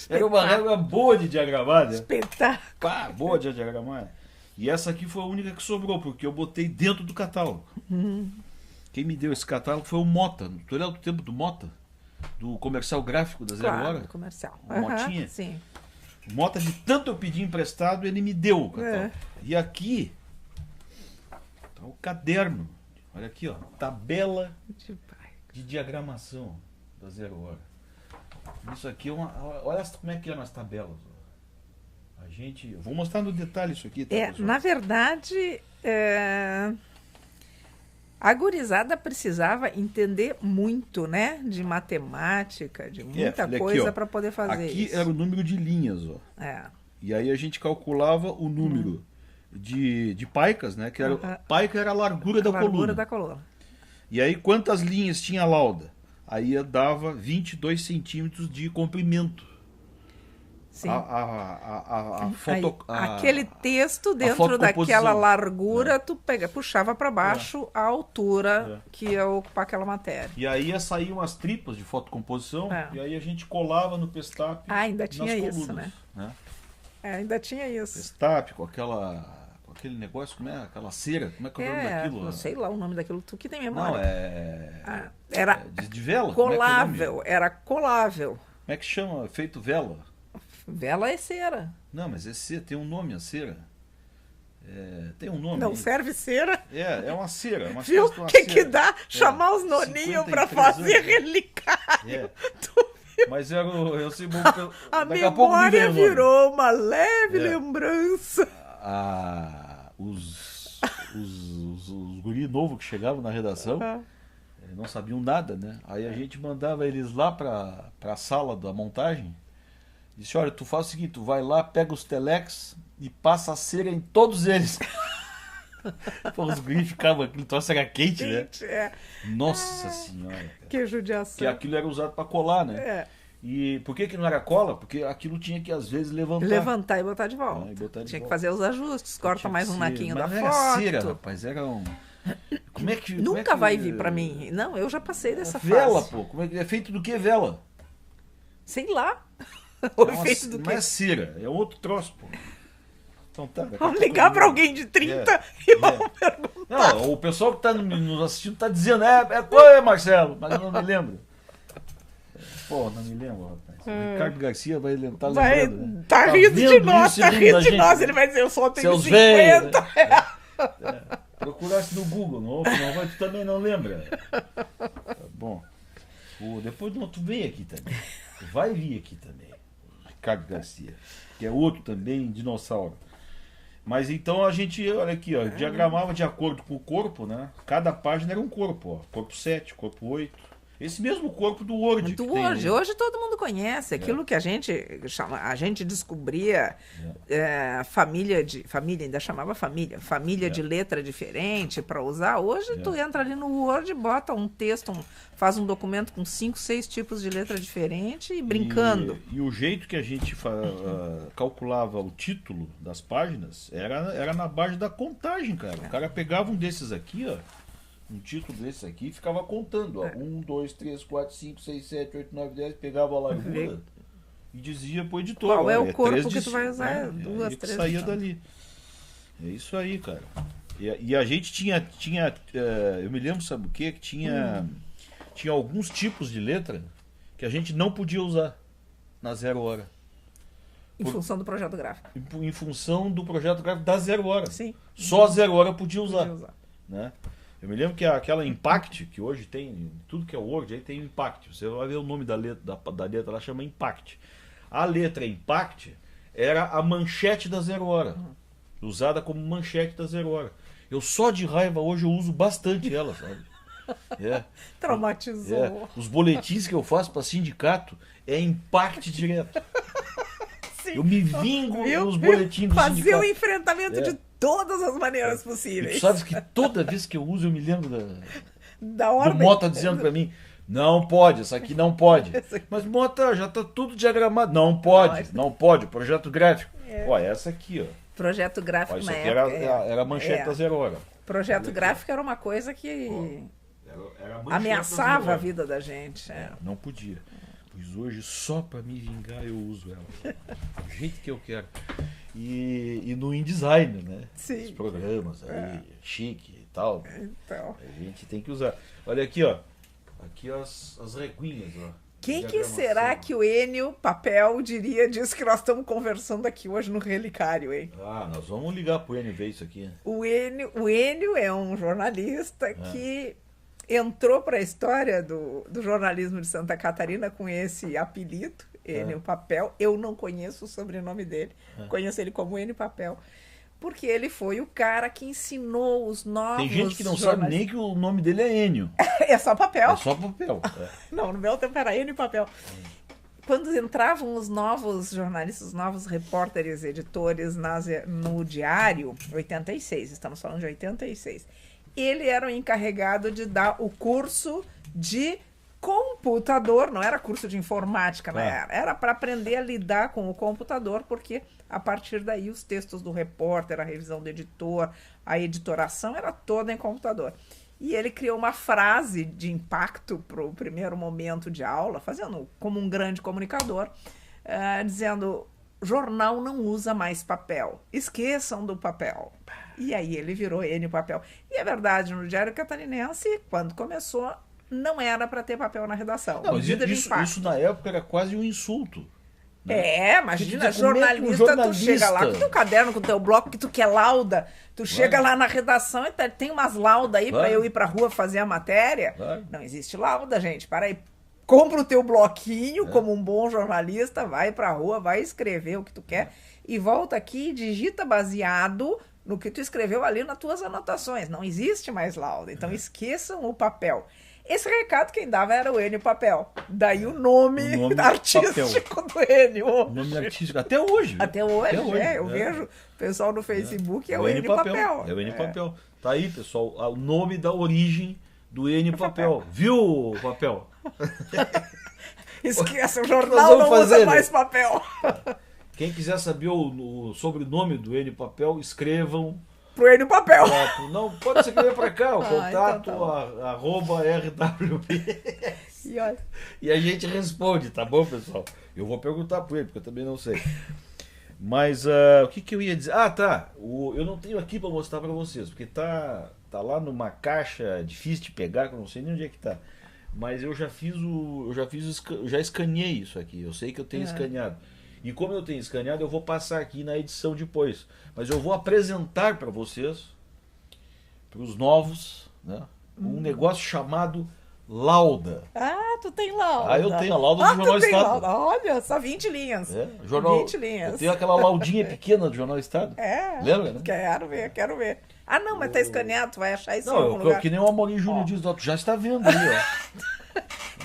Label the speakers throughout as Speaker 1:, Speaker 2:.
Speaker 1: Era uma régua boa de diagramar, né?
Speaker 2: Espetáculo.
Speaker 1: Pá, boa de diagramar. E essa aqui foi a única que sobrou, porque eu botei dentro do catálogo. Quem me deu esse catálogo foi o Mota. Tu lembra do tempo do Mota? Do comercial gráfico da Zero
Speaker 2: Claro,
Speaker 1: Hora?
Speaker 2: do comercial.
Speaker 1: O Motinha?
Speaker 2: Sim.
Speaker 1: O Mota, de tanto eu pedir emprestado, ele me deu o catálogo. E aqui tá o caderno. Olha aqui, ó. Tabela de diagramação da Zero Hora. Isso aqui é uma... Olha como é que eram as tabelas. A gente... Eu vou mostrar no detalhe isso aqui. Tá,
Speaker 2: Na verdade, a gurizada precisava entender muito, né? De matemática, de muita coisa para poder fazer
Speaker 1: aqui
Speaker 2: isso.
Speaker 1: Era o número de linhas, ó. E aí a gente calculava o número de paicas, né? Que era, paica era a largura da coluna. E aí quantas linhas tinha a lauda? Aí dava 22 centímetros de comprimento.
Speaker 2: Sim.
Speaker 1: Aquele
Speaker 2: texto dentro daquela largura, tu puxava para baixo a altura que ia ocupar aquela matéria.
Speaker 1: E aí ia sair umas tripas de fotocomposição, e aí a gente colava no Pestap.
Speaker 2: Ainda tinha
Speaker 1: nas
Speaker 2: isso,
Speaker 1: colunas, né?
Speaker 2: Ainda tinha isso.
Speaker 1: Pestap, com aquele negócio, como é? Aquela cera, como é que é o nome daquilo?
Speaker 2: Não sei lá o nome daquilo, tu que tem memória.
Speaker 1: Não,
Speaker 2: era
Speaker 1: de vela?
Speaker 2: colável, era colável.
Speaker 1: Como é que chama? Feito vela?
Speaker 2: Vela é cera.
Speaker 1: Não, mas tem um nome, a cera. Tem um nome.
Speaker 2: Não
Speaker 1: aí.
Speaker 2: Serve cera?
Speaker 1: É uma cera.
Speaker 2: Viu? O que dá? Chamar os noninhos para fazer relicário.
Speaker 1: Mas eu sei bom.
Speaker 2: A memória virou uma leve lembrança.
Speaker 1: Os guri novos que chegavam na redação não sabiam nada, né? Aí a gente mandava eles lá para a sala da montagem. Disse, olha, tu faz o seguinte, tu vai lá, pega os telex e passa a cera em todos eles. Pô, os guris ficavam, aquele troço era quente, né? Nossa senhora. Cara.
Speaker 2: Que judiação.
Speaker 1: Que aquilo era usado para colar, né? E por que não era cola? Porque aquilo tinha que, às vezes, levantar
Speaker 2: e botar de volta.
Speaker 1: Tinha
Speaker 2: que fazer os ajustes, corta mais um naquinho da foto.
Speaker 1: Não era cera, rapaz, era um...
Speaker 2: Nunca vai vir para mim. Não, eu já passei dessa fase.
Speaker 1: Vela, pô. Como é que é feito do que vela?
Speaker 2: Sei lá.
Speaker 1: Não é cera, é outro troço, pô. Então tá.
Speaker 2: Vamos ligar para alguém de 30 e vamos perguntar.
Speaker 1: Não, o pessoal que está nos assistindo está dizendo, foi, Marcelo, mas eu não me lembro. Pô, não me lembro, rapaz. O Ricardo Garcia vai estar lembrando, né?
Speaker 2: Tá rindo de nós, ele vai dizer, eu só tenho 50.
Speaker 1: Procurasse no Google, não, tu também não lembra. Tá bom. Depois tu vem aqui também. Tu vai vir aqui também. Ricardo Garcia, que é outro também dinossauro. Mas então a gente, olha aqui, ó, diagramava de acordo com o corpo, né? Cada página era um corpo, ó. Corpo 7, corpo 8. Esse mesmo corpo do Word.
Speaker 2: Hoje todo mundo conhece. Aquilo que a gente descobria, família, ainda chamava família de letra diferente para usar. Hoje tu entra ali no Word, bota um texto, faz um documento com 5, 6 tipos de letra diferente e brincando.
Speaker 1: E o jeito que a gente calculava o título das páginas era na base da contagem, cara. O cara pegava um desses aqui, ó. Um título desse aqui, ficava contando, ó, 1, 2, 3, 4, 5, 6, 7, 8, 9, 10, pegava a largura e dizia pro editor,
Speaker 2: qual é o corpo que tu vai usar, 2, 3,
Speaker 1: saía dali. É isso aí, cara. E a gente tinha eu me lembro, sabe o quê? Que tinha alguns tipos de letra que a gente não podia usar na Zero Hora.
Speaker 2: Em função do projeto gráfico.
Speaker 1: Em função do projeto gráfico da Zero Hora.
Speaker 2: Sim.
Speaker 1: Só a Zero Hora podia usar. Né? Eu me lembro que aquela Impact, que hoje tem, tudo que é Word, aí tem Impact. Você vai ver o nome da letra, ela chama Impact. A letra Impact era a manchete da Zero Hora. Usada como manchete da Zero Hora. Eu só de raiva hoje eu uso bastante ela, sabe?
Speaker 2: Traumatizou.
Speaker 1: Os boletins que eu faço para sindicato é Impact direto. Eu me vingo nos boletins do sindicato.
Speaker 2: Fazer o enfrentamento de todas as maneiras possíveis.
Speaker 1: E tu sabes que toda vez que eu uso, eu me lembro
Speaker 2: da ordem.
Speaker 1: Do Mota dizendo pra mim, não pode, essa aqui não pode. Mas Mota, já tá tudo diagramado. Não pode, projeto gráfico. Ó, essa aqui, ó.
Speaker 2: Projeto gráfico
Speaker 1: isso
Speaker 2: na
Speaker 1: aqui
Speaker 2: época.
Speaker 1: Era a manchete da Zero Hora.
Speaker 2: Projeto gráfico era uma coisa que ameaçava a vida da gente.
Speaker 1: Não podia. Pois hoje, só para me vingar, eu uso ela. Do jeito que eu quero. E no InDesign, né?
Speaker 2: Sim.
Speaker 1: Os programas aí, chique e tal.
Speaker 2: Então.
Speaker 1: A gente tem que usar. Olha aqui, ó. Aqui as reguinhas, ó.
Speaker 2: Quem que será que o Enio Papel diria disso que nós estamos conversando aqui hoje no Relicário, hein?
Speaker 1: Ah, nós vamos ligar pro Enio ver isso aqui.
Speaker 2: O Enio é um jornalista que entrou para a história do jornalismo de Santa Catarina com esse apelido, Enio Papel. Eu não conheço o sobrenome dele, conheço ele como Enio Papel, porque ele foi o cara que ensinou os novos...
Speaker 1: Tem gente que não sabe nem que o nome dele é Enio.
Speaker 2: É só papel?
Speaker 1: É só papel.
Speaker 2: Não, no meu tempo era Enio Papel. Quando entravam os novos jornalistas, os novos repórteres, editores no Diário, 86, estamos falando de 86, ele era o encarregado de dar o curso de computador, não era curso de informática, né? Era para aprender a lidar com o computador, porque a partir daí os textos do repórter, a revisão do editor, a editoração era toda em computador. E ele criou uma frase de impacto para o primeiro momento de aula, fazendo como um grande comunicador, dizendo: jornal não usa mais papel, esqueçam do papel. E aí ele virou Enio Papel. E é verdade, no Diário Catarinense, quando começou, não era para ter papel na redação.
Speaker 1: Não, mas isso na época era quase um insulto.
Speaker 2: Né? Imagina, jornalista, tu chega lá com teu caderno, com teu bloco, que tu quer lauda, tu chega lá na redação e tem umas laudas aí para eu ir pra rua fazer a matéria. Não existe lauda, gente, para aí. Compra o teu bloquinho como um bom jornalista, vai pra rua, vai escrever o que tu quer e volta aqui e digita baseado no que tu escreveu ali nas tuas anotações. Não existe mais lauda, então esqueçam o papel. Esse recado quem dava era o Enio Papel. Daí o nome artístico do Enio.
Speaker 1: O nome artístico, até hoje.
Speaker 2: Até hoje, eu vejo o pessoal no Facebook, é o Enio Papel.
Speaker 1: É o Enio Papel. Tá aí, pessoal, o nome da origem do Enio Papel. Viu, Papel?
Speaker 2: Esqueça, o jornal não usa mais papel.
Speaker 1: Quem quiser saber o sobrenome do Enio Papel, escrevam
Speaker 2: pro Enio Papel.
Speaker 1: Não, pode escrever para cá, o contato então @rwb. E a gente responde, tá bom, pessoal? Eu vou perguntar para ele, porque eu também não sei. Mas o que eu ia dizer? Eu não tenho aqui para mostrar para vocês, porque tá lá numa caixa difícil de pegar, que eu não sei nem onde é que tá. Mas eu já escaneei isso aqui. Eu sei que eu tenho escaneado. E como eu tenho escaneado, eu vou passar aqui na edição depois. Mas eu vou apresentar para vocês, para os novos, né, um negócio chamado lauda.
Speaker 2: Ah, tu tem lauda.
Speaker 1: Eu tenho a lauda do Jornal Estado.
Speaker 2: Lauda. Olha, só 20 linhas.
Speaker 1: 20 linhas. Eu tenho aquela laudinha pequena do Jornal Estado. Lembra, né?
Speaker 2: Quero ver. Ah, não, mas tá escaneado, tu vai achar isso em
Speaker 1: algum
Speaker 2: lugar.
Speaker 1: Que nem o Amorim Júnior diz, tu já está vendo aí, ó.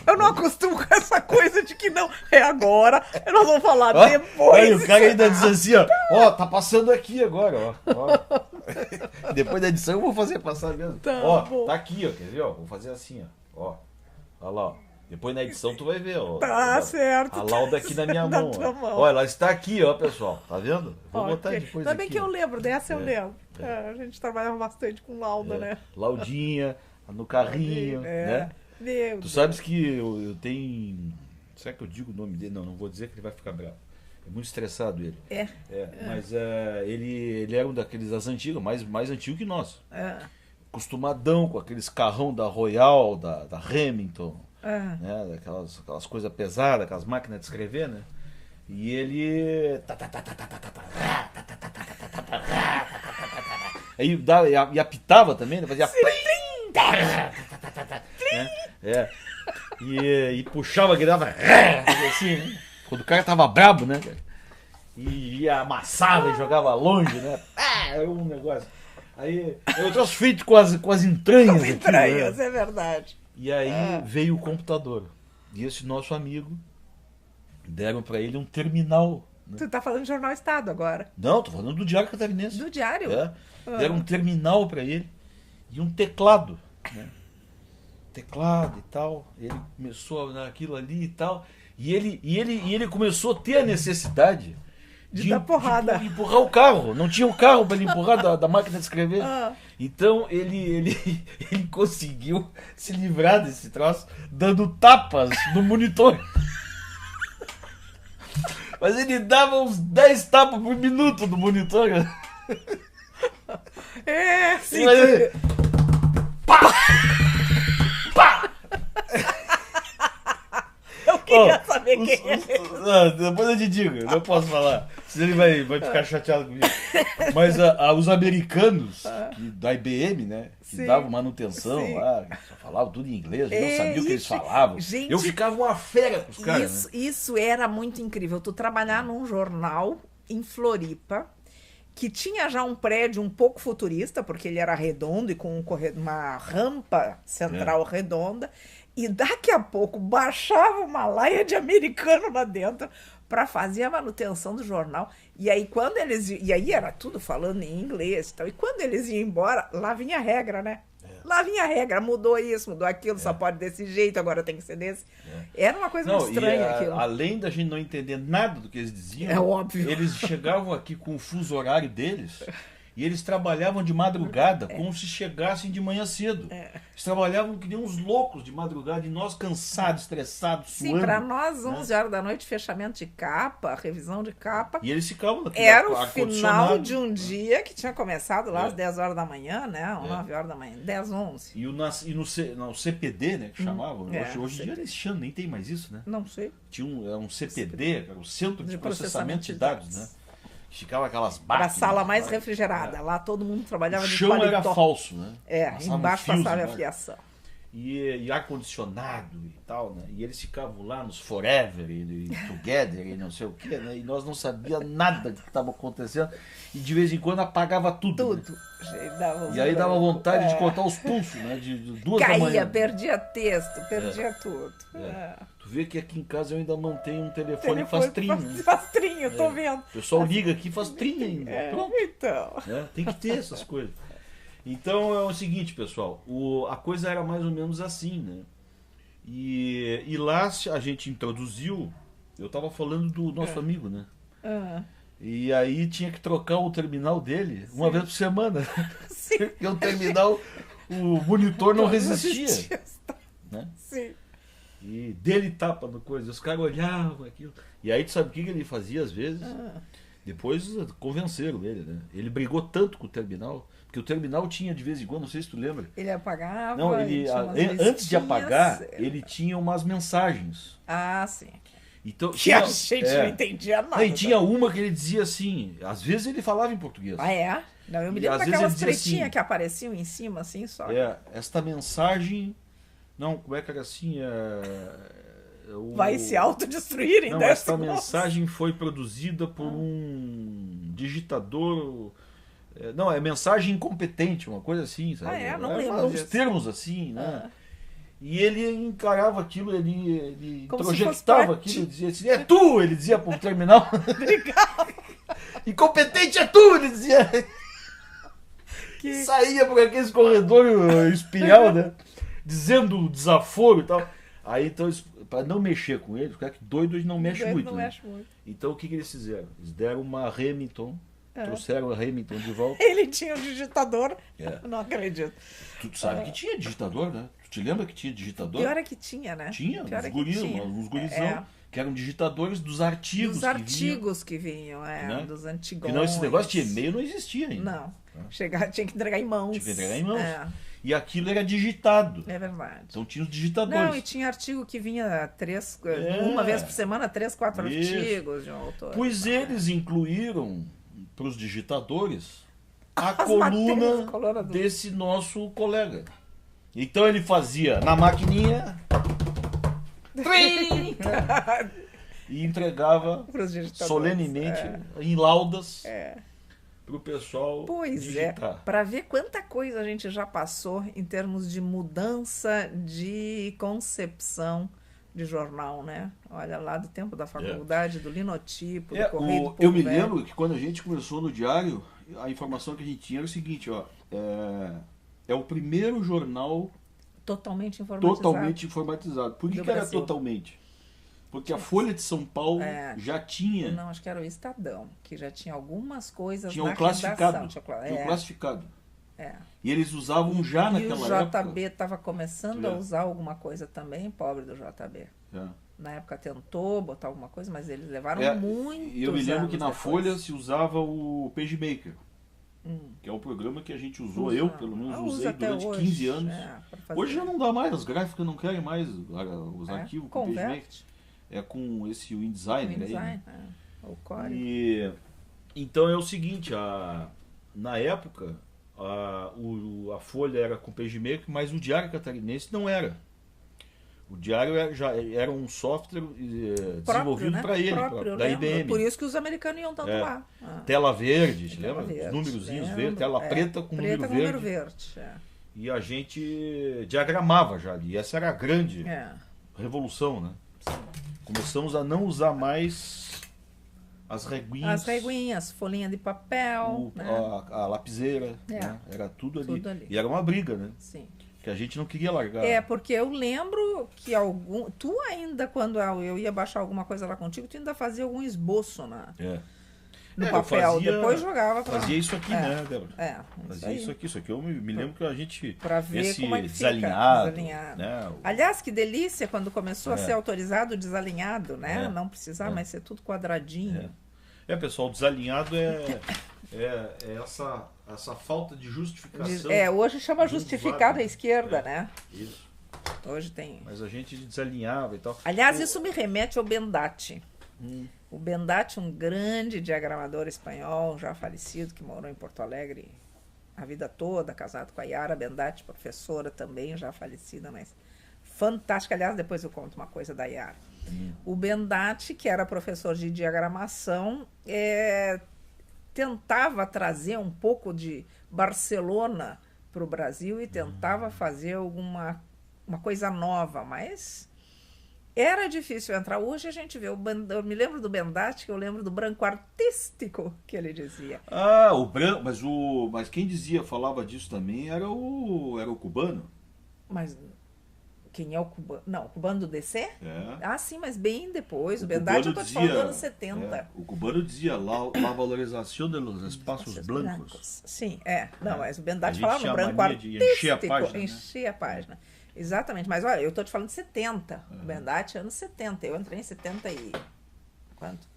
Speaker 2: Eu não acostumo com essa coisa de que não é agora, nós vamos falar depois.
Speaker 1: Aí o cara ainda diz assim, ó, tá passando aqui agora, ó. Depois da edição eu vou fazer passar mesmo. Tá aqui, ó, quer ver, ó, vou fazer assim, ó. Olha lá, ó. Depois na edição tu vai ver, ó.
Speaker 2: Tá certo.
Speaker 1: A lauda aqui na minha mão, ó. Olha, ela está aqui, ó, pessoal, tá vendo? Vou botar depois
Speaker 2: aqui. Ainda bem que eu lembro, dessa eu lembro. A gente trabalhava bastante com lauda, né?
Speaker 1: Laudinha, no carrinho, né? Tu sabes que eu tenho... Será que eu digo o nome dele? Não vou dizer que ele vai ficar bravo. É muito estressado ele. Mas ele era um daqueles das antigas, mais antigo que nós. Acostumadão com aqueles carrão da Royal, da Remington, né? Aquelas coisas pesadas, aquelas máquinas de escrever, né? E ele... Aí e apitava também, né? Fazia... E puxava, gritava assim, né? Quando o cara tava brabo, né? E amassava e jogava longe, né? Era um negócio. Aí eu trouxe feito com as entranhas.
Speaker 2: Com entranhas, aqui, né? É verdade.
Speaker 1: E aí veio o computador. E esse nosso amigo, deram pra ele um terminal. Né?
Speaker 2: Tu tá falando do Jornal Estado agora?
Speaker 1: Não, tô falando do Diário Catarinense.
Speaker 2: Do Diário?
Speaker 1: Deram um terminal pra ele e um teclado, né? Teclado e tal. Ele começou naquilo ali e tal. E ele começou a ter a necessidade
Speaker 2: de dar porrada.
Speaker 1: De empurrar o carro. Não tinha o carro para ele empurrar da máquina de escrever. Então ele conseguiu se livrar desse troço dando tapas no monitor. Mas ele dava uns 10 tapas por minuto no monitor.
Speaker 2: Sim.
Speaker 1: Mas ele... Pá! Pá!
Speaker 2: Eu queria saber quem é.
Speaker 1: Depois eu te digo, não posso falar. Senão ele vai ficar chateado comigo. Mas os americanos, da IBM, né? Que
Speaker 2: Sim.
Speaker 1: davam manutenção
Speaker 2: Sim.
Speaker 1: lá, só falavam tudo em inglês, eu não sabia o que eles falavam.
Speaker 2: Gente,
Speaker 1: eu ficava uma fera com os caras. Né?
Speaker 2: Isso era muito incrível. Tu trabalhar num jornal em Floripa, que tinha já um prédio um pouco futurista, porque ele era redondo e com uma rampa central redonda, e daqui a pouco baixava uma laia de americano lá dentro para fazer a manutenção do jornal. E aí e aí era tudo falando em inglês e tal. E quando eles iam embora, lá vinha a regra, né? Lá vinha a regra, mudou isso, mudou aquilo, só pode desse jeito, agora tem que ser desse. Era uma coisa muito estranha aquilo.
Speaker 1: Além da gente não entender nada do que eles diziam,
Speaker 2: é óbvio.
Speaker 1: Eles chegavam aqui com o fuso horário deles e eles trabalhavam de madrugada como se chegassem de manhã cedo. Eles trabalhavam que nem uns loucos de madrugada e nós cansados, estressados, suando.
Speaker 2: Sim, para nós, 11 horas da noite, fechamento de capa, revisão de capa.
Speaker 1: E eles ficavam naquele
Speaker 2: era o final de um dia que tinha começado lá às 10 horas da manhã, né? 9 horas da manhã, 10, 11.
Speaker 1: E no CPD, né, que chamavam. Hoje em dia eles chamam, nem tem mais isso, né?
Speaker 2: Não sei.
Speaker 1: Tinha um CPD, era o Centro de Processamento de Dados, né? Ficava aquelas máquinas.
Speaker 2: Era a sala mais refrigerada. Lá todo mundo trabalhava de
Speaker 1: paletó. O chão era falso, né?
Speaker 2: Embaixo passava a fiação.
Speaker 1: E ar-condicionado e tal, né? E eles ficavam lá nos Forever e Together e não sei o quê, né? E nós não sabíamos nada do que estava acontecendo. E de vez em quando apagava tudo.
Speaker 2: Tudo.
Speaker 1: Né? E aí dava vontade de cortar os pulsos, né? De 2 da manhã.
Speaker 2: Caía, perdia texto, perdia tudo.
Speaker 1: Tu vê que aqui em casa eu ainda mantenho um telefone que faz trinho.
Speaker 2: Faz trinho, tô vendo.
Speaker 1: O pessoal liga aqui e faz trinho ainda. Pronto.
Speaker 2: Então.
Speaker 1: Tem que ter essas coisas. Então é o seguinte, pessoal, a coisa era mais ou menos assim, né? E lá a gente introduziu, eu estava falando do nosso amigo, né? E aí tinha que trocar o terminal dele uma vez por semana.
Speaker 2: Sim.
Speaker 1: Porque o terminal, o monitor não resistia. Né?
Speaker 2: Sim.
Speaker 1: E dele tapa no coisa, os caras olhavam aquilo. E aí tu sabe o que ele fazia às vezes? Depois convenceram ele, né? Ele brigou tanto com o terminal, porque o terminal tinha de vez em quando, não sei se tu lembra.
Speaker 2: Ele apagava.
Speaker 1: Não, antes de apagar, ele tinha umas mensagens.
Speaker 2: Sim.
Speaker 1: Então,
Speaker 2: que a gente não entendia nada.
Speaker 1: E tinha uma que ele dizia assim, às vezes ele falava em português.
Speaker 2: É? Não, eu me lembro daquelas pretinhas assim, que apareciam em cima, assim, só.
Speaker 1: Esta mensagem... Não, como é que era assim?
Speaker 2: Vai se autodestruir em 10
Speaker 1: Esta
Speaker 2: segundos.
Speaker 1: mensagem foi produzida por um digitador... Não, é mensagem incompetente, uma coisa assim, sabe?
Speaker 2: Não lembro
Speaker 1: uns termos assim, né? E ele encarava aquilo, ele introjectava aquilo, ele dizia assim, é tu! Ele dizia pro terminal. Incompetente é tu! Ele dizia. Saía por aqueles corredores espiral, né? Dizendo desaforo e tal. Aí, então, para não mexer com ele, porque doido ele não mexe muito. Então, o que eles fizeram? Eles deram uma Remington. Trouxeram a Remington de volta.
Speaker 2: Ele tinha um digitador? Não acredito.
Speaker 1: Tu sabe que tinha digitador, né? Tu te lembra que tinha digitador?
Speaker 2: Pior é que tinha, né?
Speaker 1: Tinha, uns gurizão, que eram digitadores dos artigos.
Speaker 2: Dos artigos que vinham, né? Dos antigos.
Speaker 1: Porque não, esse negócio de e-mail não existia ainda.
Speaker 2: Não. Tinha que entregar em mãos.
Speaker 1: Tinha que entregar em mãos. E aquilo era digitado.
Speaker 2: É verdade.
Speaker 1: Então tinha os digitadores.
Speaker 2: Não, e tinha artigo que vinha uma vez por semana, 3, 4 artigos de um autor.
Speaker 1: Pois eles incluíram para os digitadores a coluna desse nosso colega. Então ele fazia na maquininha e entregava solenemente em laudas para o pessoal digitar.
Speaker 2: Para ver quanta coisa a gente já passou em termos de mudança de concepção de jornal, né? Olha lá do tempo da faculdade, do linotipo, do correio do povo.
Speaker 1: Eu me lembro que quando a gente começou no Diário, a informação que a gente tinha era o seguinte, é o primeiro jornal
Speaker 2: totalmente
Speaker 1: informatizado. Por que era totalmente? Porque a Folha de São Paulo já tinha...
Speaker 2: Não, acho que era o Estadão, que já tinha algumas coisas
Speaker 1: na redação. Tinha classificado. E eles usavam já naquela época.
Speaker 2: E o JB estava começando a usar alguma coisa também, pobre do JB. na época tentou botar alguma coisa, mas eles levaram muitos
Speaker 1: eu me lembro
Speaker 2: anos
Speaker 1: que na
Speaker 2: depois.
Speaker 1: Folha se usava o PageMaker, que é o programa que a gente usou, eu pelo menos usei durante 15 anos. Hoje já não dá mais, as gráficas não querem mais os arquivos com o PageMaker. É com esse InDesign,
Speaker 2: né? O Core.
Speaker 1: E então é o seguinte, na época a Folha era com o PageMaker, mas o Diário Catarinense não era. O Diário já era um software desenvolvido para ele, da IBM.
Speaker 2: Por isso que os americanos iam tanto lá.
Speaker 1: Tela verde, te lembra? Os númerozinhos verdes, tela preta com número verde. E a gente diagramava já ali. Essa era a grande revolução, né? Começamos a não usar mais as reguinhas.
Speaker 2: As reguinhas, folhinha de papel.
Speaker 1: A lapiseira. Né? Era tudo ali. E era uma briga, né?
Speaker 2: Sim.
Speaker 1: Que a gente não queria largar.
Speaker 2: Porque eu lembro que tu ainda, quando eu ia baixar alguma coisa lá contigo, tu ainda fazia algum esboço no papel. Depois jogava pra...
Speaker 1: Fazia isso aqui, né, Débora? Fazia isso aqui. Eu me lembro que a gente...
Speaker 2: Pra ver como é que
Speaker 1: desalinhado.
Speaker 2: Né? Aliás, que delícia quando começou a ser autorizado o desalinhado, né? Não precisar mais ser tudo quadradinho.
Speaker 1: Pessoal, desalinhado é essa falta de justificação.
Speaker 2: Hoje chama justificado à esquerda, né?
Speaker 1: Isso.
Speaker 2: Hoje tem.
Speaker 1: Mas a gente desalinhava e tal.
Speaker 2: Aliás, isso me remete ao Bendatti. O Bendatti, um grande diagramador espanhol, já falecido, que morou em Porto Alegre a vida toda, casado com a Yara Bendatti, professora também, já falecida, mas fantástica. Aliás, depois eu conto uma coisa da Yara. O Bendatti, que era professor de diagramação, tentava trazer um pouco de Barcelona para o Brasil e tentava fazer uma coisa nova, mas era difícil entrar. Hoje a gente vê, eu me lembro do Bendatti, que eu lembro do branco artístico, que ele dizia.
Speaker 1: O branco, mas quem falava disso também era o cubano.
Speaker 2: Mas quem é o cubano? Não, o cubano do DC? Sim, mas bem depois. O Bendatti eu tô te falando dos anos 70.
Speaker 1: O cubano dizia la valorização dos espaços blancos.
Speaker 2: Sim, Não, mas o Bendatti falava no branco artístico. Encher a página. Exatamente, mas olha, eu tô te falando de 70. O Bendatti, anos 70. Eu entrei em 70 e... Quanto?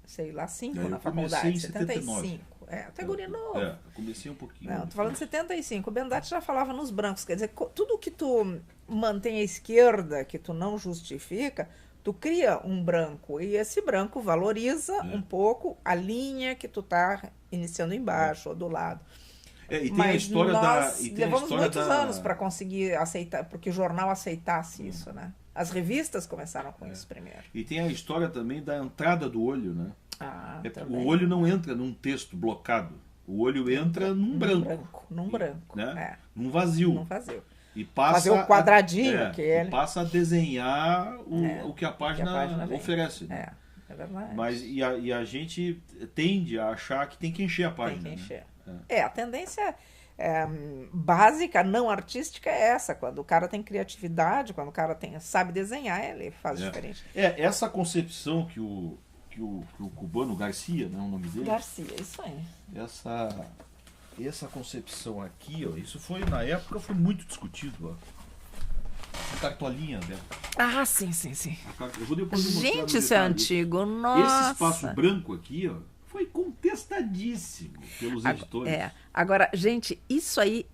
Speaker 2: Sei lá, 5 na faculdade. 75. Até guri novo.
Speaker 1: Eu comecei um pouquinho.
Speaker 2: Não, tô falando de 75. O Bendatti já falava nos brancos. Quer dizer, tudo que tu mantém à esquerda, que tu não justifica, tu cria um branco. E esse branco valoriza um pouco a linha que tu tá iniciando embaixo ou do lado.
Speaker 1: E tem a história
Speaker 2: levamos muitos anos para conseguir aceitar, porque o jornal aceitasse isso, né? As revistas começaram com isso primeiro.
Speaker 1: E tem a história também da entrada do olho, né?
Speaker 2: Também.
Speaker 1: O olho não entra num texto blocado. O olho entra num branco.
Speaker 2: Num branco.
Speaker 1: Né? Num vazio. E passa
Speaker 2: fazer o quadradinho.
Speaker 1: E passa a desenhar o que a página oferece.
Speaker 2: É verdade.
Speaker 1: Mas a gente tende a achar que tem que encher a página.
Speaker 2: Tem que encher. A tendência básica, não artística, é essa. Quando o cara tem criatividade, quando o cara sabe desenhar, ele faz diferente.
Speaker 1: Essa concepção que o cubano Garcia, né, o nome dele?
Speaker 2: Garcia, isso aí.
Speaker 1: Essa concepção aqui, isso foi, na época, foi muito discutido, A cartolinha dela.
Speaker 2: Sim.
Speaker 1: Eu vou depois mostrar.
Speaker 2: Gente, isso é antigo, nossa.
Speaker 1: Esse espaço branco aqui, foi contestadíssimo pelos editores.
Speaker 2: Agora, gente, isso aí,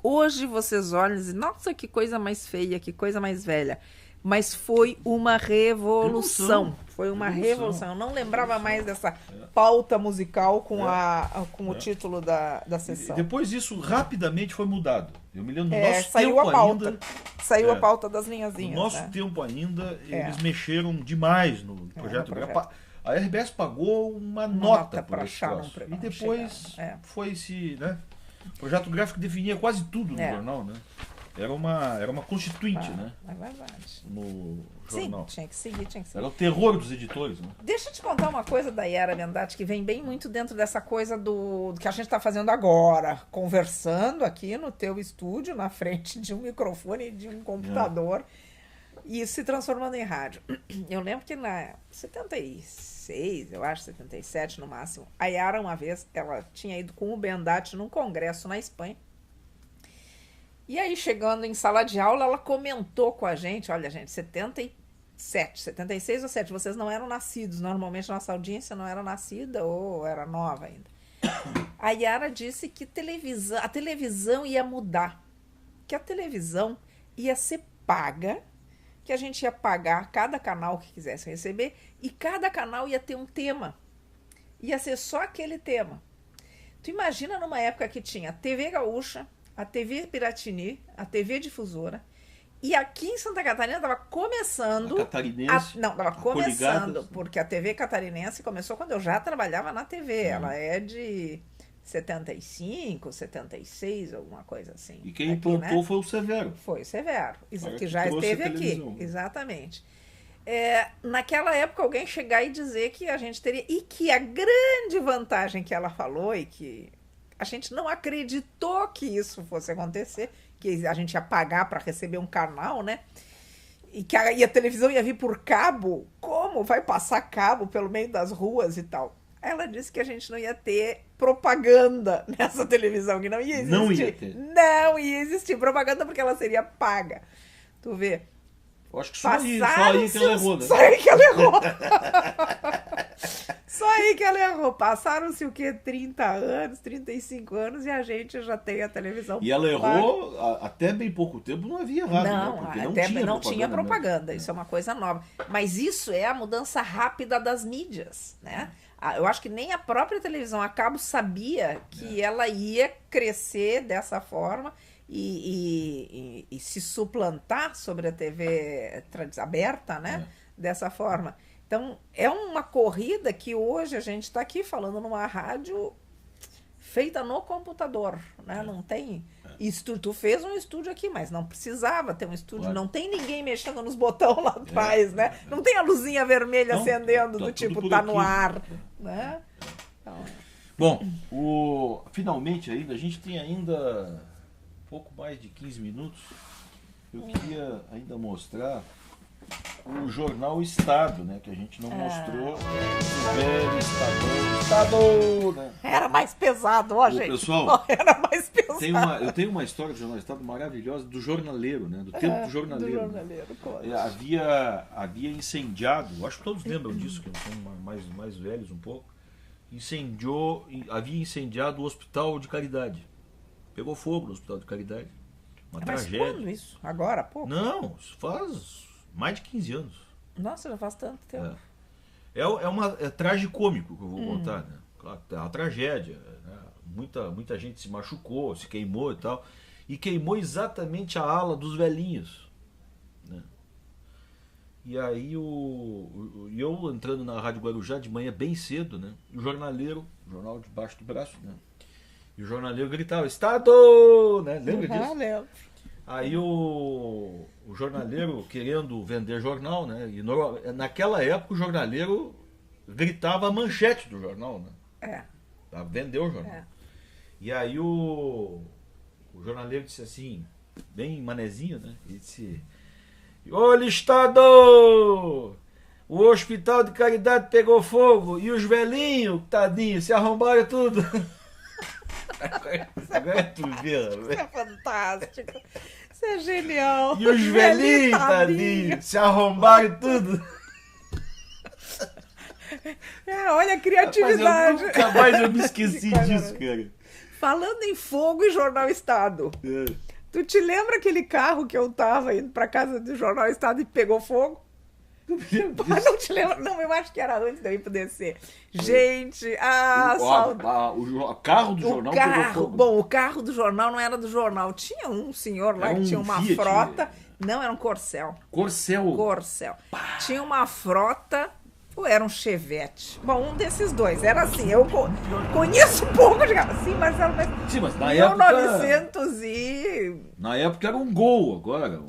Speaker 2: hoje vocês olham e dizem, nossa, que coisa mais feia, que coisa mais velha. Mas foi uma revolução. Foi uma revolução. Eu não lembrava mais dessa pauta musical com o título da sessão.
Speaker 1: E depois isso rapidamente foi mudado. Eu me lembro do nosso
Speaker 2: saiu
Speaker 1: tempo
Speaker 2: a pauta.
Speaker 1: ainda.
Speaker 2: Saiu a pauta das linhazinhas.
Speaker 1: No nosso tempo ainda, eles mexeram demais no projeto. A RBS pagou uma nota para achar. E depois foi-se, né? O projeto gráfico definia quase tudo no jornal, né? Era uma constituinte, né?
Speaker 2: É verdade.
Speaker 1: No jornal.
Speaker 2: Sim, tinha que seguir.
Speaker 1: Era o terror dos editores, né?
Speaker 2: Deixa eu te contar uma coisa da Yara Bendatti, que vem bem muito dentro dessa coisa do que a gente está fazendo agora. Conversando aqui no teu estúdio, na frente de um microfone e de um computador. E se transformando em rádio. Eu lembro que na 76, eu acho, 77 no máximo, a Yara uma vez, ela tinha ido com o Bendatti num congresso na Espanha. E aí, chegando em sala de aula, ela comentou com a gente, olha, gente, 70 e 76 ou 7. Vocês não eram nascidos. Normalmente nossa audiência não era nascida ou era nova ainda. A Yara disse que a televisão ia mudar. Que a televisão ia ser paga, que a gente ia pagar cada canal que quisesse receber e cada canal ia ter um tema. Ia ser só aquele tema. Tu imagina numa época que tinha a TV Gaúcha, a TV Piratini, a TV Difusora, e aqui em Santa Catarina estava começando...
Speaker 1: A catarinense.
Speaker 2: Não, estava começando, porque a TV catarinense começou quando eu já trabalhava na TV. Ela é de 75, 76, alguma coisa assim.
Speaker 1: E quem implantou, né, foi o Severo.
Speaker 2: Foi o Severo, que já esteve aqui. Exatamente. Naquela época, alguém chegar e dizer que a gente teria... E que a grande vantagem que ela falou e que a gente não acreditou que isso fosse acontecer, que a gente ia pagar para receber um canal, né? E que a televisão ia vir por cabo. Como vai passar cabo pelo meio das ruas e tal? Ela disse que a gente não ia ter propaganda nessa televisão, que não ia existir.
Speaker 1: Não ia ter.
Speaker 2: Não ia existir propaganda porque ela seria paga. Tu vê?
Speaker 1: Eu acho que só aí que ela errou, né?
Speaker 2: Só aí que ela errou. Só aí que ela errou. Passaram-se o quê? 30 anos, 35 anos e a gente já tem a televisão.
Speaker 1: E ela errou, até bem pouco tempo não havia rádio.
Speaker 2: Não,
Speaker 1: né?
Speaker 2: Porque não tinha propaganda. Isso é uma coisa nova. Mas isso é a mudança rápida das mídias, né? Eu acho que nem a própria televisão a cabo sabia que ela ia crescer dessa forma e se suplantar sobre a TV aberta, né? Dessa forma. Então, é uma corrida que hoje a gente está aqui falando numa rádio feita no computador, né? Não tem estúdio. Tu fez um estúdio aqui, mas não precisava ter um estúdio. Claro. Não tem ninguém mexendo nos botões lá atrás, né? Não tem a luzinha vermelha acendendo do tipo, tá no ar, né? Então...
Speaker 1: Bom, finalmente ainda, a gente tem ainda pouco mais de 15 minutos. Eu queria ainda mostrar o jornal Estado, né? Que a gente não mostrou. O velho Estadão, né?
Speaker 2: Era mais pesado, ó, gente.
Speaker 1: Pessoal,
Speaker 2: era mais pesado.
Speaker 1: Eu tenho uma história do jornal Estado maravilhosa do jornaleiro, né? Do tempo do jornaleiro.
Speaker 2: Do jornaleiro, claro.
Speaker 1: Havia incendiado, acho que todos lembram disso, que são mais velhos um pouco. Havia incendiado o Hospital de Caridade. Pegou fogo no Hospital de Caridade. Uma tragédia.
Speaker 2: Mas quando isso? Agora, há pouco?
Speaker 1: Não, faz mais de 15 anos.
Speaker 2: Nossa, já faz tanto tempo.
Speaker 1: É tragicômico que eu vou contar, né? Claro, é uma tragédia, né? Muita gente se machucou, se queimou e tal. E queimou exatamente a ala dos velhinhos, né? E aí eu entrando na Rádio Guarujá de manhã bem cedo, né? E o jornaleiro, jornal debaixo do braço, né? E o jornaleiro gritava, Estado! Né? Lembra disso?
Speaker 2: Lembro.
Speaker 1: Aí o jornaleiro querendo vender jornal, né? E naquela época o jornaleiro gritava a manchete do jornal, né? Pra vender o jornal. E aí o jornaleiro disse assim, bem manezinho, né? Ele disse, olha, Estado! O Hospital de Caridade pegou fogo e os velhinhos, tadinhos, se arrombaram tudo. Agora tu vê,
Speaker 2: isso é fantástico. Isso é genial.
Speaker 1: E os velhinhos, tadinhos, se arrombaram tudo.
Speaker 2: Olha a criatividade.
Speaker 1: Nunca mais eu me esqueci disso, cara.
Speaker 2: Falando em fogo e Jornal Estado. Tu te lembra aquele carro que eu tava indo pra casa do Jornal Estado e pegou fogo? Não te lembro, não, eu acho que era antes de eu ir pro DC. Gente,
Speaker 1: o carro do jornal pegou fogo.
Speaker 2: Bom, o carro do jornal não era do jornal. Tinha um senhor lá que tinha uma
Speaker 1: Fiat,
Speaker 2: frota. Não, era um Corcel.
Speaker 1: Corcel.
Speaker 2: Tinha uma frota, ou era um Chevette? Bom, um desses dois. Era assim, eu conheço um pouco de carro. Sim, Marcelo, mas
Speaker 1: na
Speaker 2: 1900
Speaker 1: época... Na época era um Gol, agora...